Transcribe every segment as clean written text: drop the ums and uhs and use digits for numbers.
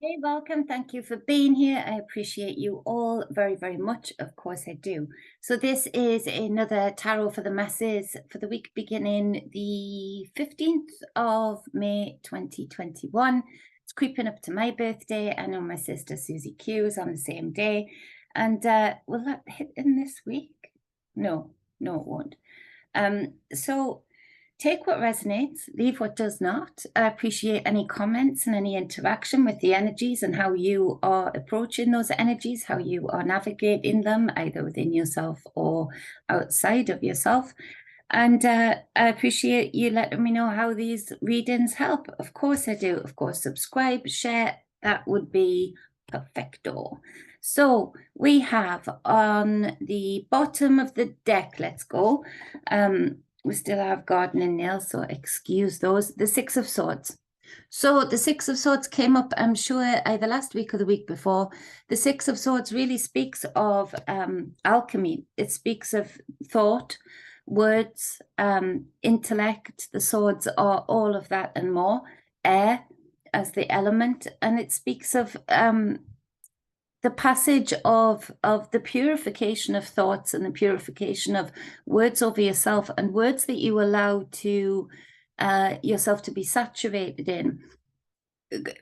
Hey, welcome. Thank you for being here. I appreciate you all very, very much. Of course, I do. So, this is another tarot for the masses for the week beginning the 15th of May 2021. It's creeping up to my birthday. I know my sister Susie Q is on the same day. And will that hit in this week? No, it won't. So, take what resonates, leave what does not. I appreciate any comments and any interaction with the energies and how you are approaching those energies, how you are navigating them, either within yourself or outside of yourself. And I appreciate you letting me know how these readings help. Of course I do. Of course, subscribe, share. That would be perfecto. So we have on the bottom of the deck, let's go. We still have gardening nails, so excuse those. The Six of Swords. So the Six of Swords came up, I'm sure, either last week or the week before. The Six of Swords really speaks of alchemy. It speaks of thought, words, intellect. The swords are all of that and more. Air as the element, and it speaks of the passage of the purification of thoughts and the purification of words over yourself and words that you allow to yourself to be saturated in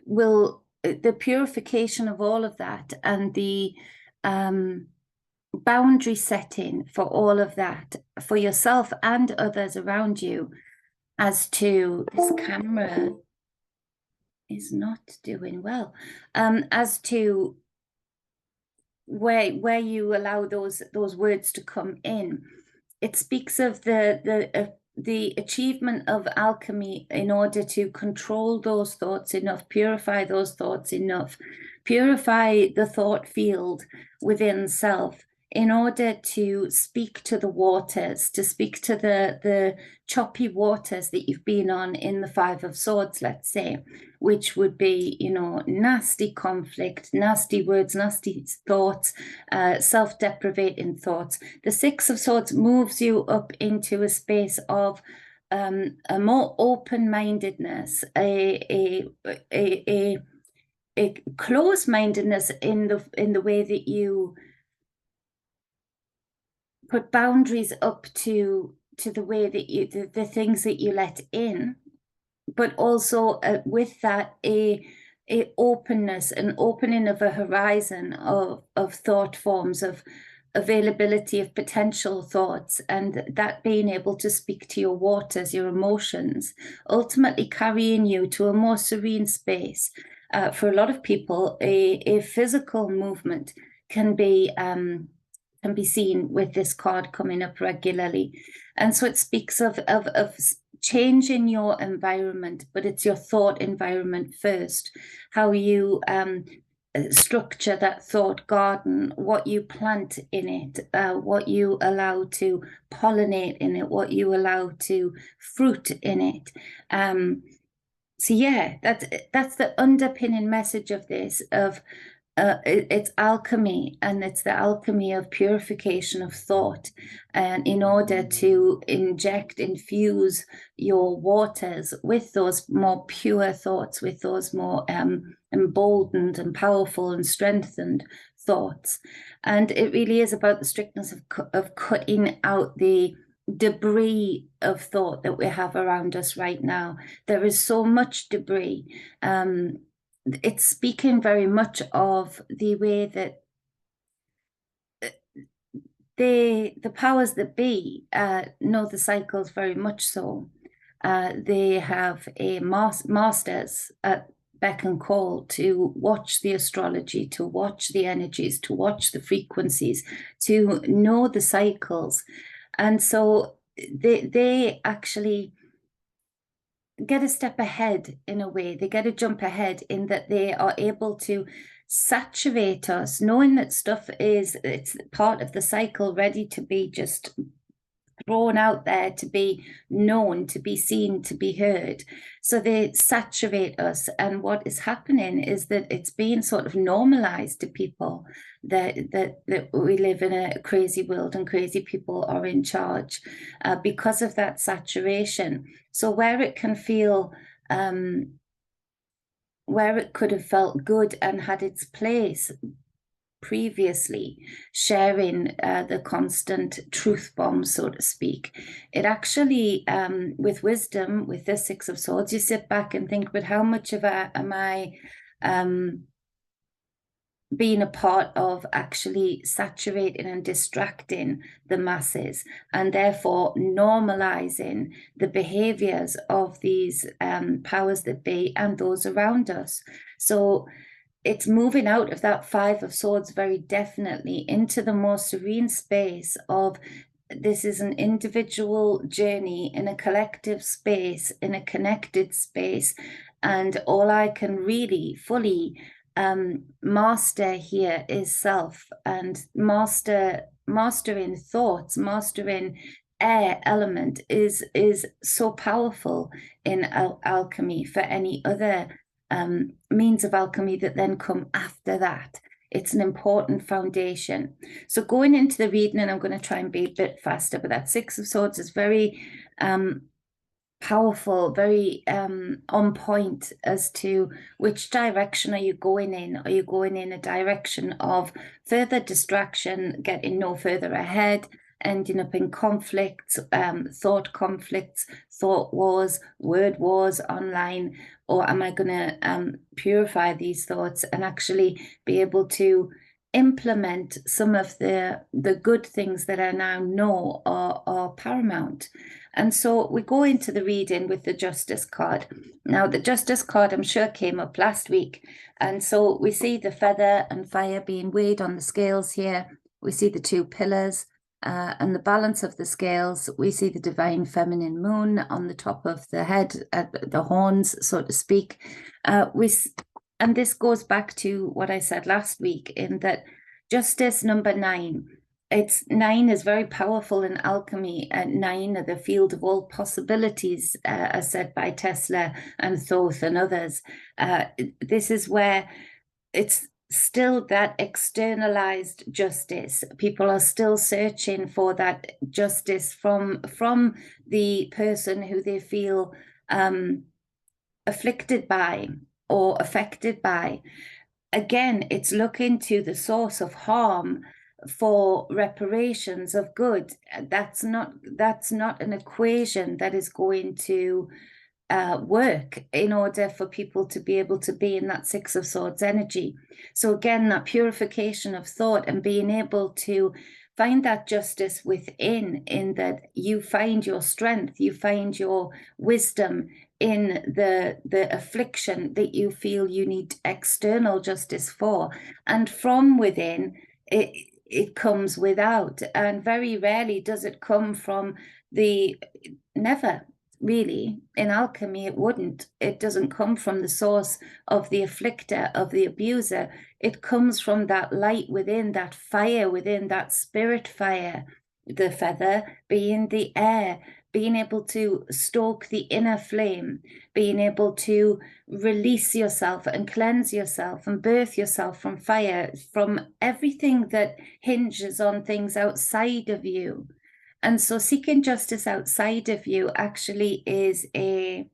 will the purification of all of that and the boundary setting for all of that for yourself and others around you. As to this camera is not doing well, as to where you allow those words to come in. It speaks of the achievement of alchemy in order to control those thoughts enough, purify those thoughts enough, purify the thought field within self in order to speak to the waters, to speak to the choppy waters that you've been on in the Five of Swords, let's say, which would be, nasty conflict, nasty words, nasty thoughts, self-deprecating thoughts. The Six of Swords moves you up into a space of a more open-mindedness, a close-mindedness in the way that you put boundaries up to the way that you the things that you let in, but also with that a openness, an opening of a horizon of thought forms, of availability of potential thoughts, and that being able to speak to your waters, your emotions, ultimately carrying you to a more serene space. For a lot of people, a physical movement can be seen with this card coming up regularly. And so it speaks of changing your environment, but it's your thought environment first, how you structure that thought garden, what you plant in it, what you allow to pollinate in it, what you allow to fruit in it. So yeah, that's the underpinning message of this, of it's alchemy, and it's the alchemy of purification of thought, and in order to infuse your waters with those more pure thoughts, with those more emboldened and powerful and strengthened thoughts. And it really is about the strictness of cutting out the debris of thought that we have around us right now. There is so much debris. It's speaking very much of the way that the powers that be know the cycles very much so. They have a masters at beck and call to watch the astrology, to watch the energies, to watch the frequencies, to know the cycles. And so they actually get a step ahead in a way. They get a jump ahead in that they are able to saturate us, knowing that stuff it's part of the cycle, ready to be just thrown out there, to be known, to be seen, to be heard. So they saturate us, and what is happening is that it's being sort of normalized to people that we live in a crazy world and crazy people are in charge because of that saturation. So where it can feel where it could have felt good and had its place previously, sharing the constant truth bomb, so to speak, it actually, with wisdom, with the Six of Swords, you sit back and think, but how much of am I being a part of actually saturating and distracting the masses, and therefore normalizing the behaviors of these powers that be and those around us. So it's moving out of that Five of Swords very definitely into the more serene space of, this is an individual journey in a collective space, in a connected space, and all I can really fully master here is self, and mastering thoughts, mastering air element is so powerful in alchemy. For any other means of alchemy that then come after that, it's an important foundation. So going into the reading, and I'm going to try and be a bit faster, but that Six of Swords is very powerful, very on point as to which direction are you going in. Are you going in a direction of further distraction, getting no further ahead, ending up in conflicts, thought wars, word wars online? Or am I going to purify these thoughts and actually be able to implement some of the good things that I now know are paramount? And so we go into the reading with the Justice card. Now, the Justice card, I'm sure, came up last week. And so we see the feather and fire being weighed on the scales here. We see the two pillars and the balance of the scales. We see the divine feminine moon on the top of the head, the horns, so to speak. And this goes back to what I said last week, in that Justice number 9. It's 9 is very powerful in alchemy. 9 are the field of all possibilities, as said by Tesla and Thoth and others. This is where it's still that externalized justice. People are still searching for that justice from the person who they feel afflicted by or affected by. Again, it's looking to the source of harm for reparations of good. That's not an equation that is going to work in order for people to be able to be in that Six of Swords energy. So again, that purification of thought and being able to find that justice within, in that you find your strength, you find your wisdom in the affliction that you feel you need external justice for, and from within it comes without. And very rarely does it come from never really, in alchemy it doesn't come from the source of the afflictor, of the abuser. It comes from that light within, that fire within, that spirit fire, the feather being the air, being able to stoke the inner flame, being able to release yourself and cleanse yourself and birth yourself from fire, from everything that hinges on things outside of you. And so seeking justice outside of you actually is a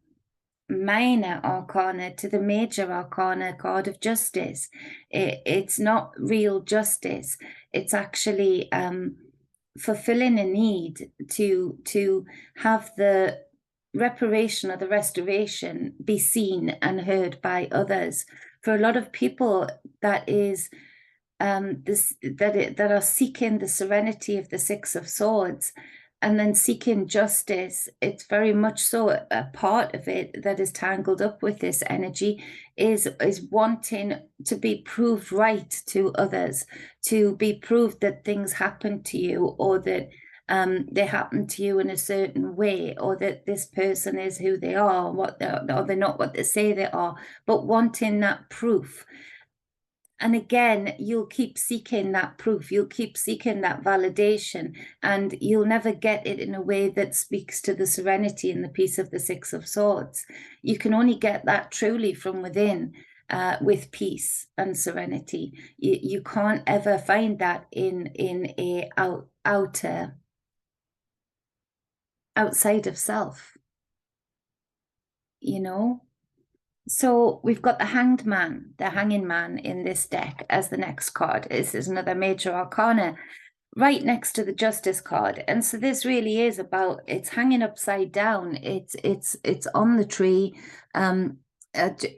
minor arcana to the major arcana card of justice. It's not real justice. It's actually fulfilling a need to have the reparation or the restoration be seen and heard by others. For a lot of people, that is that are seeking the serenity of the Six of Swords and then seeking justice. It's very much so a part of it that is tangled up with this energy is wanting to be proved right to others, to be proved that things happen to you, or that they happen to you in a certain way, or that this person is who they are, or they're not what they say they are, but wanting that proof. And again, you'll keep seeking that proof, you'll keep seeking that validation, and you'll never get it in a way that speaks to the serenity and the peace of the Six of Swords. You can only get that truly from within, with peace and serenity. You can't ever find that in a outside of self, you know? So we've got the Hanged Man, the Hanging Man in this deck as the next card. This is another major arcana right next to the Justice card. And so this really is about, it's hanging upside down. It's on the tree.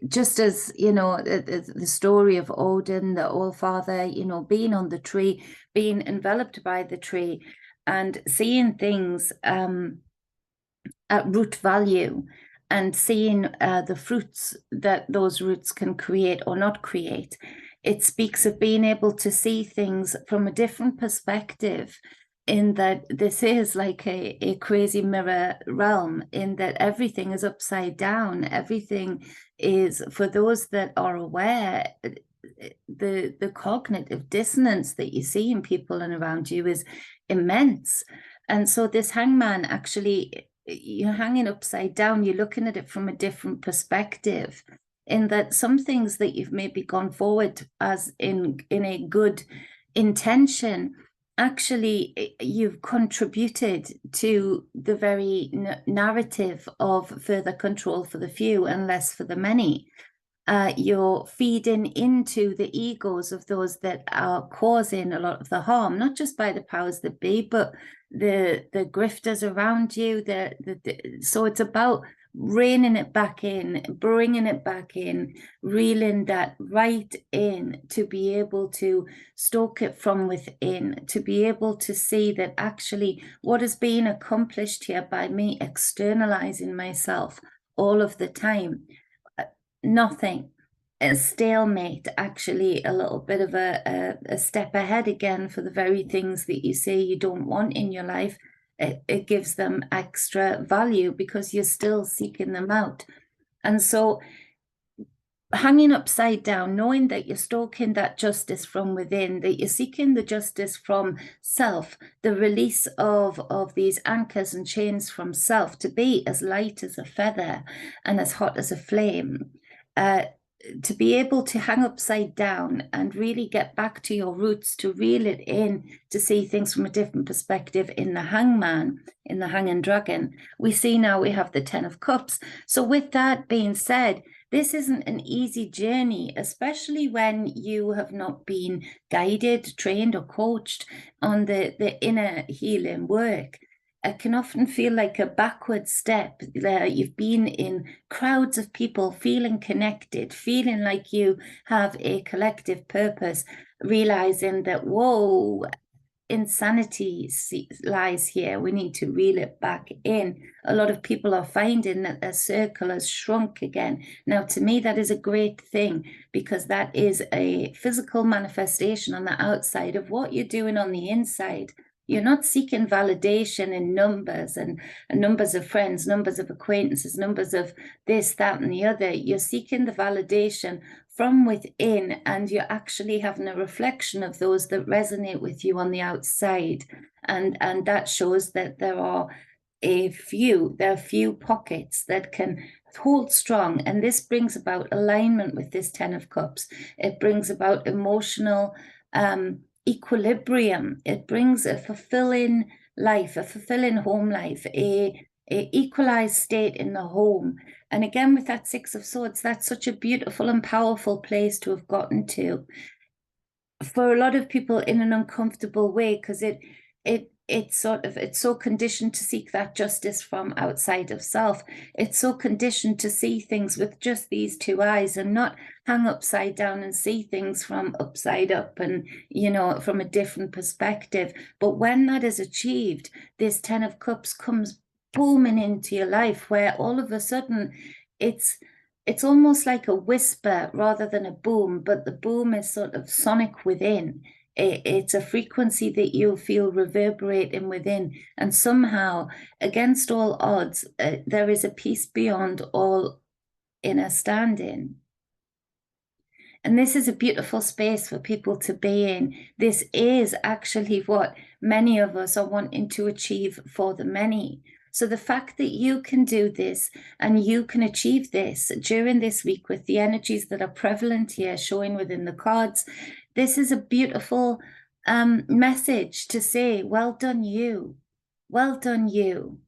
Just as, you know, the story of Odin, the All-Father, you know, being on the tree, being enveloped by the tree and seeing things at root value and seeing the fruits that those roots can create or not create. It speaks of being able to see things from a different perspective, in that this is like a crazy mirror realm, in that everything is upside down. Everything is, for those that are aware, the cognitive dissonance that you see in people and around you is immense. And so this hangman, actually, you're hanging upside down, you're looking at it from a different perspective, in that some things that you've maybe gone forward as in a good intention, actually you've contributed to the very narrative of further control for the few and less for the many. You're feeding into the egos of those that are causing a lot of the harm, not just by the powers that be, but the grifters around you. So it's about reining it back in, bringing it back in, reeling that right in, to be able to stoke it from within, to be able to see that actually what is being accomplished here by me externalizing myself all of the time, nothing. A stalemate, actually a little bit of a step ahead again for the very things that you say you don't want in your life. It gives them extra value because you're still seeking them out. And so hanging upside down, knowing that you're stoking that justice from within, that you're seeking the justice from self, the release of these anchors and chains from self, to be as light as a feather and as hot as a flame. To be able to hang upside down and really get back to your roots, to reel it in, to see things from a different perspective. In the hangman, in the hanging dragon, we see now we have the 10 of cups. So with that being said, this isn't an easy journey, especially when you have not been guided, trained, or coached on the inner healing work. It can often feel like a backward step. You've been in crowds of people, feeling connected, feeling like you have a collective purpose, realizing that, whoa, insanity lies here. We need to reel it back in. A lot of people are finding that their circle has shrunk again. Now, to me, that is a great thing, because that is a physical manifestation on the outside of what you're doing on the inside. You're not seeking validation in numbers and numbers of friends, numbers of acquaintances, numbers of this, that, and the other. You're seeking the validation from within, and you're actually having a reflection of those that resonate with you on the outside. And that shows that there are few pockets that can hold strong. And this brings about alignment with this 10 of cups. It brings about emotional equilibrium. It brings a fulfilling life, a fulfilling home life, a equalized state in the home. And again, with that 6 of swords, that's such a beautiful and powerful place to have gotten to, for a lot of people, in an uncomfortable way, because it's so conditioned to seek that justice from outside of self. It's so conditioned to see things with just these two eyes and not hang upside down and see things from upside up, and, you know, from a different perspective. But when that is achieved, this 10 of cups comes booming into your life, where all of a sudden it's almost like a whisper rather than a boom, but the boom is sort of sonic within. It's a frequency that you'll feel reverberating within. And somehow, against all odds, there is a peace beyond all inner standing. And this is a beautiful space for people to be in. This is actually what many of us are wanting to achieve for the many. So the fact that you can do this and you can achieve this during this week with the energies that are prevalent here showing within the cards, this is a beautiful message to say, well done you. Well done you.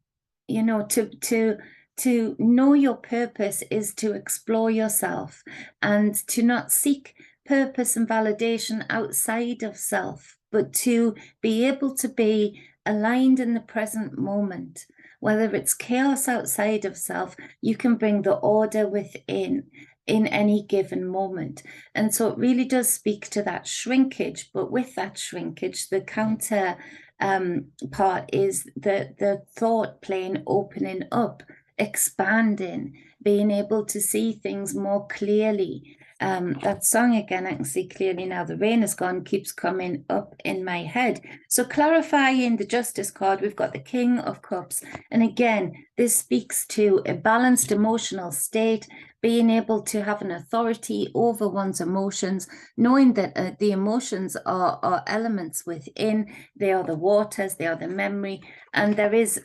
You know, to to know your purpose is to explore yourself and to not seek purpose and validation outside of self, but to be able to be aligned in the present moment. Whether it's chaos outside of self, you can bring the order within in any given moment. And so it really does speak to that shrinkage, but with that shrinkage, the counter part is the thought plane opening up, expanding, being able to see things more clearly. That song again, I can see clearly now, the rain is gone, keeps coming up in my head. So clarifying the Justice card, we've got the King of Cups. And again, this speaks to a balanced emotional state, being able to have an authority over one's emotions, knowing that the emotions are elements within, they are the waters, they are the memory, and there is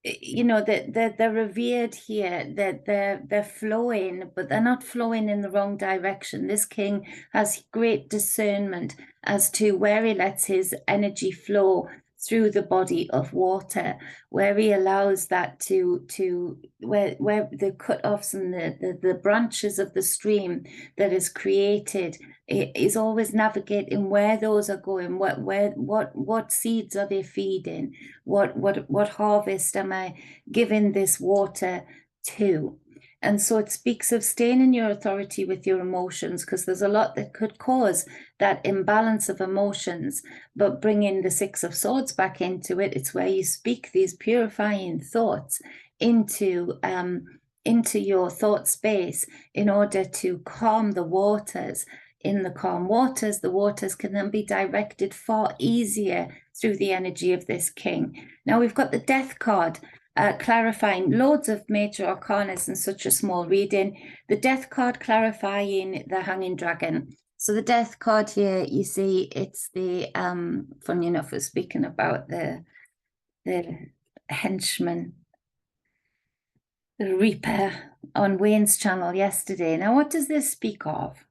you know, that they're revered here, that they're flowing, but they're not flowing in the wrong direction. This king has great discernment as to where he lets his energy flow through the body of water, where he allows that where the cut-offs and the branches of the stream that is created is always navigating where those are going, what seeds are they feeding, what harvest am I giving this water to. And so it speaks of staying in your authority with your emotions, because there's a lot that could cause that imbalance of emotions, but bringing the Six of Swords back into it, it's where you speak these purifying thoughts into your thought space in order to calm the waters. In the calm waters, the waters can then be directed far easier through the energy of this king. Now we've got the Death card, clarifying loads of major arcanas in such a small reading. The Death card clarifying the Hanging Dragon. So the Death card here, you see, it's the, funny enough, we're speaking about the henchman, the Reaper on Wayne's channel yesterday. Now, what does this speak of?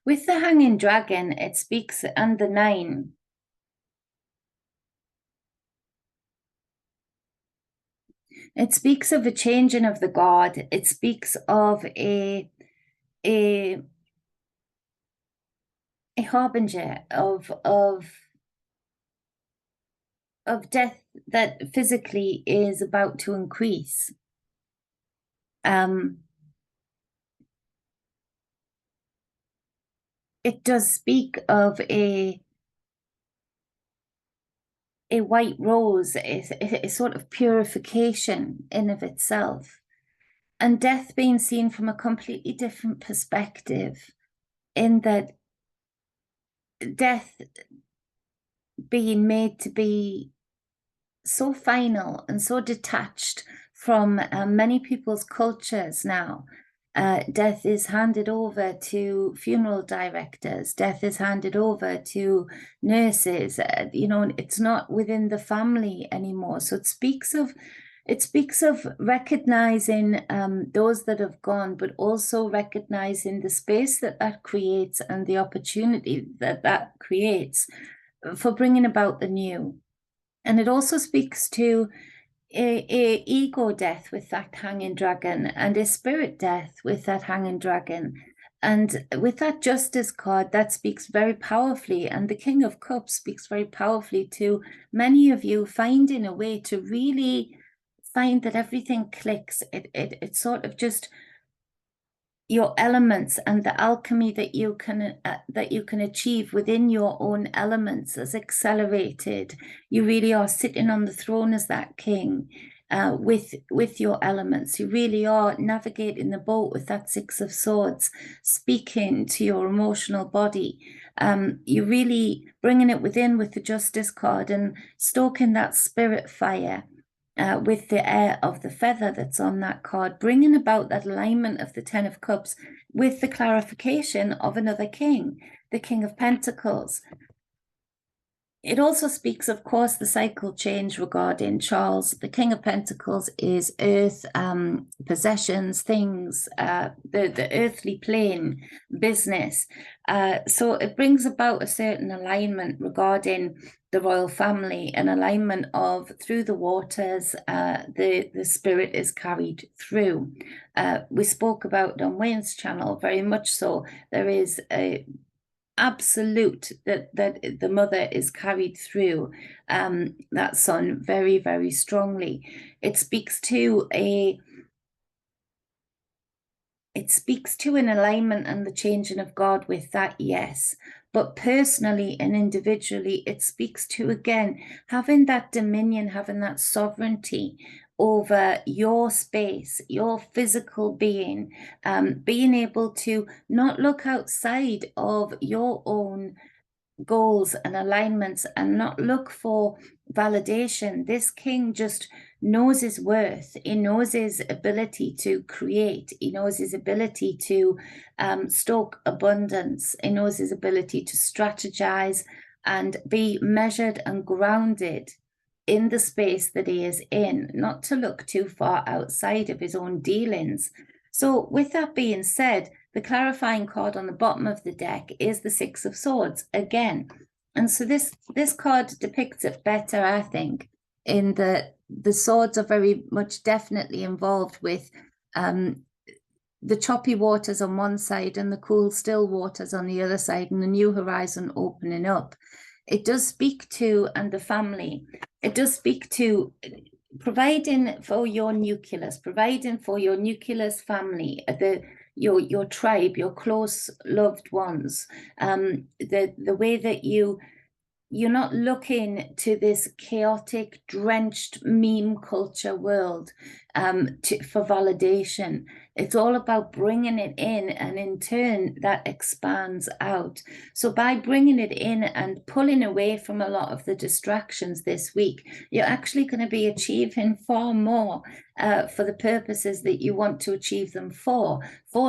With the Hanging Dragon, it speaks, and the 9, it speaks of a changing of the guard. It speaks of a harbinger of death that physically is about to increase. It does speak of a white rose, a sort of purification in of itself, and death being seen from a completely different perspective, in that death being made to be so final and so detached from many people's cultures now. Death is handed over to funeral directors. Death is handed over to nurses. You know, it's not within the family anymore. So it speaks of recognizing those that have gone, but also recognizing the space that creates and the opportunity that creates for bringing about the new. And it also speaks to a ego death with that Hanging Dragon, and a spirit death with that Hanging Dragon. And with that Justice card, that speaks very powerfully, and the King of Cups speaks very powerfully to many of you finding a way to really find that everything clicks. It's sort of just your elements and the alchemy that you can achieve within your own elements is accelerated. You really are sitting on the throne as that king with your elements. You really are navigating the boat with that Six of Swords, speaking to your emotional body. You're really bringing it within with the Justice card and stoking that spirit fire. With the air of the feather that's on that card, bringing about that alignment of the Ten of Cups with the clarification of another king, the King of Pentacles. It also speaks, of course, the cycle change regarding Charles. The King of Pentacles is earth, possessions, things, the earthly plane, business. So it brings about a certain alignment regarding the royal family, an alignment of through the waters, the spirit is carried through. We spoke about on Wayne's channel, very much so. There is a absolute that the mother is carried through that son very, very strongly. It speaks to an alignment and the changing of God with that, yes. But personally and individually, it speaks to, again, having that dominion, having that sovereignty over your space, your physical being, being able to not look outside of your own goals and alignments and not look for validation. This king just knows his worth. He knows his ability to create. He knows his ability to stoke abundance. He knows his ability to strategize and be measured and grounded in the space that he is in, not to look too far outside of his own dealings. So with that being said, the clarifying card on the bottom of the deck is the Six of Swords again. And so this card depicts it better, I think, in the swords are very much definitely involved with the choppy waters on one side and the cool, still waters on the other side, and the new horizon opening up. It does speak to, and the family, it does speak to providing for your nucleus, family, your tribe, your close loved ones, the way that you're not looking to this chaotic, drenched meme culture world for validation. It's all about bringing it in, and in turn, that expands out. So by bringing it in and pulling away from a lot of the distractions this week, you're actually going to be achieving far more for the purposes that you want to achieve them for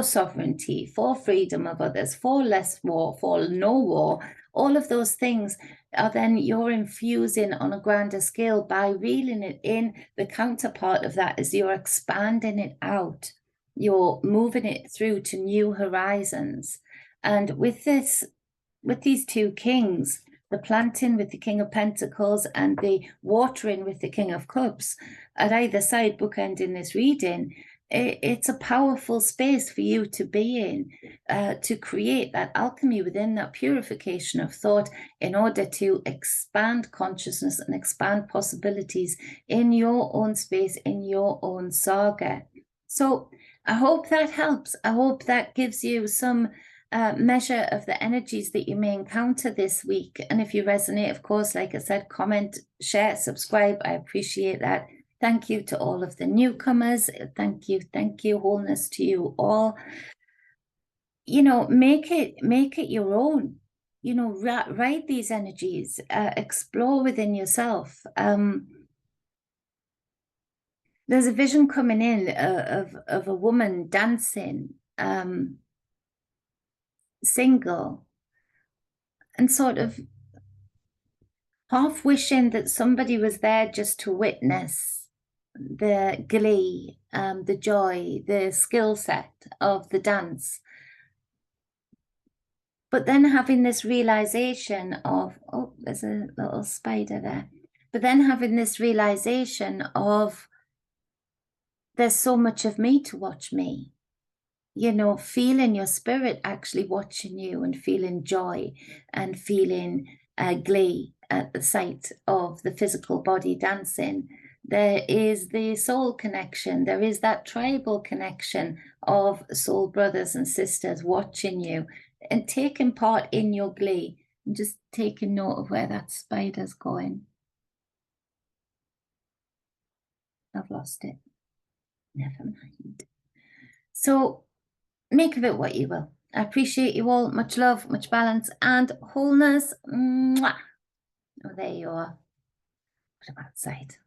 sovereignty, for freedom of others, for less war, for no war. All of those things are then you're infusing on a grander scale by reeling it in. The counterpart of that is you're expanding it out. You're moving it through to new horizons. And with these two kings, the planting with the King of Pentacles and the watering with the King of Cups, at either side bookending this reading, it's a powerful space for you to be in, to create that alchemy within, that purification of thought, in order to expand consciousness and expand possibilities in your own space, in your own saga. So I hope that helps. I hope that gives you some measure of the energies that you may encounter this week. And if you resonate, of course, like I said, comment, share, subscribe. I appreciate that. Thank you to all of the newcomers. Thank you. Wholeness to you all. Make it your own. Ride these energies. Explore within yourself. There's a vision coming in of a woman dancing, single, and sort of half wishing that somebody was there just to witness the glee, the joy, the skill set of the dance. But then having this realization of, oh, there's a little spider there. But then having this realization of, there's so much of me to watch me. Feeling your spirit actually watching you, and feeling joy and feeling glee at the sight of the physical body dancing. There is the soul connection. There is that tribal connection of soul brothers and sisters watching you and taking part in your glee. I'm just taking note of where that spider's going. I've lost it. Never mind. So make of it what you will. I appreciate you all. Much love, much balance, and wholeness. Mwah. Oh, there you are. What about outside?